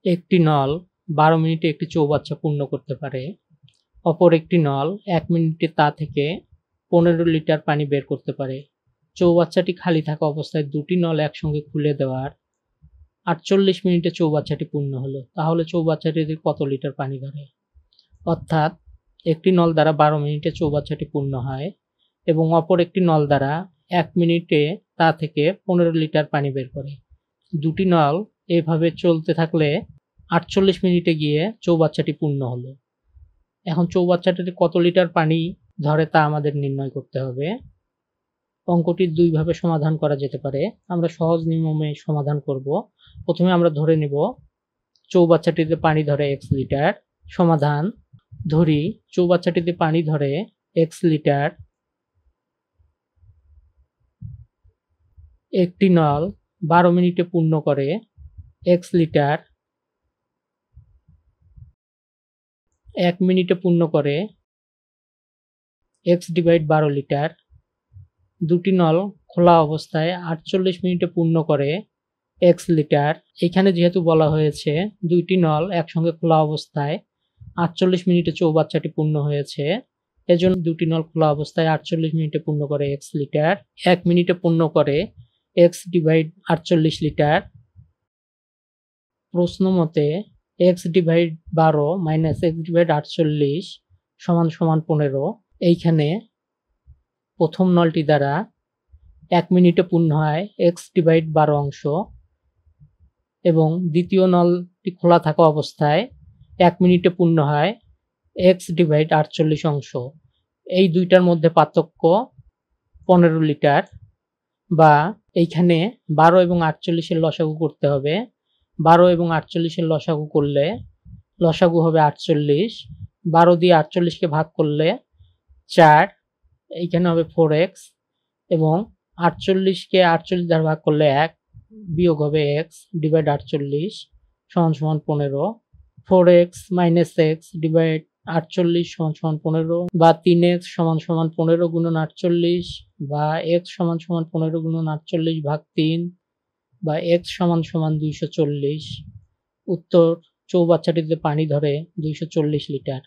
একটি নল 12 মিনিটে একটি চৌবাচ্চা পূর্ণ করতে পারে। অপর একটি নল 1 মিনিটে তা থেকে 15 লিটার পানি বের করতে পারে। চৌবাচ্চাটি খালি থাকা অবস্থায় দুটি নল একসঙ্গে খুলে দেওয়ার 48 মিনিটে চৌবাচ্চাটি পূর্ণ হলো। তাহলে চৌবাচ্চাটিতে কত লিটার পানি ধরে? অর্থাৎ একটি নল দ্বারা 12 মিনিটে চৌবাচ্চাটি পূর্ণ হয় এবং অপর একটি নল দ্বারা 1 মিনিটে তা থেকে 15 লিটার পানি বের করে। দুটি নল এভাবে চলতে থাকলে 48 মিনিটে গিয়ে চৌবাচ্চাটি পূর্ণ হলো। এখন চৌবাচ্চাটিতে কত লিটার পানি ধরে তা আমাদের নির্ণয় করতে হবে। অঙ্কটি দুইভাবে সমাধান করা যেতে পারে। আমরা সহজ নিয়মে সমাধান করব। প্রথমে আমরা ধরে নেব চৌবাচ্চাটিতে পানি ধরে x লিটার। সমাধান: ধরি চৌবাচ্চাটিতে পানি ধরে x লিটার। একটি নল 12 মিনিটে পূর্ণ করে x লিটার। 1 মিনিটে পূর্ণ করে x/12 লিটার। দুটি নল খোলা অবস্থায় 48 মিনিটে পূর্ণ করে x লিটার। এখানে যেহেতু বলা হয়েছে দুইটি নল একসঙ্গে খোলা অবস্থায় 48 মিনিটে চৌবাচ্চাটি পূর্ণ হয়েছে, এজন্য দুটি নল খোলা অবস্থায় 48 মিনিটে পূর্ণ করে x লিটার। 1 মিনিটে পূর্ণ করে x/48 লিটার। প্রশ্ন মতে x/12 মাইনাস x/48 সমান সমান 15। এইখানে প্রথম নলটি দ্বারা 1 মিনিটে পূর্ণ হয় x/12 অংশ এবং দ্বিতীয় নলটি খোলা থাকা অবস্থায় 1 মিনিটে পূর্ণ হয় x/48 অংশ। এই দুইটার মধ্যে পার্থক্য 15 লিটার, বা এইখানে 12 এবং 48 এর লসাগু করতে হবে। 12 এবং 48 এর লসাগু করলে লসাগু হবে 48। 12 দিয়ে 48 কে ভাগ করলে 4, এইখানে হবে 4x, এবং 48 কে 48 দ্বারা ভাগ করলে 1, বিয়োগ হবে x/48 সমান সমান 15। 4x মাইনাস x ডিভাইড 48 সমান সমান 15, বা 3x সমান সমান 15 গুণন 48, বা x সমান সমান 15 গুণন 48 ভাগ 3, বা x সমান সমান 240। উত্তর: চৌবাচ্চাটিতে পানি ধরে 240 লিটার।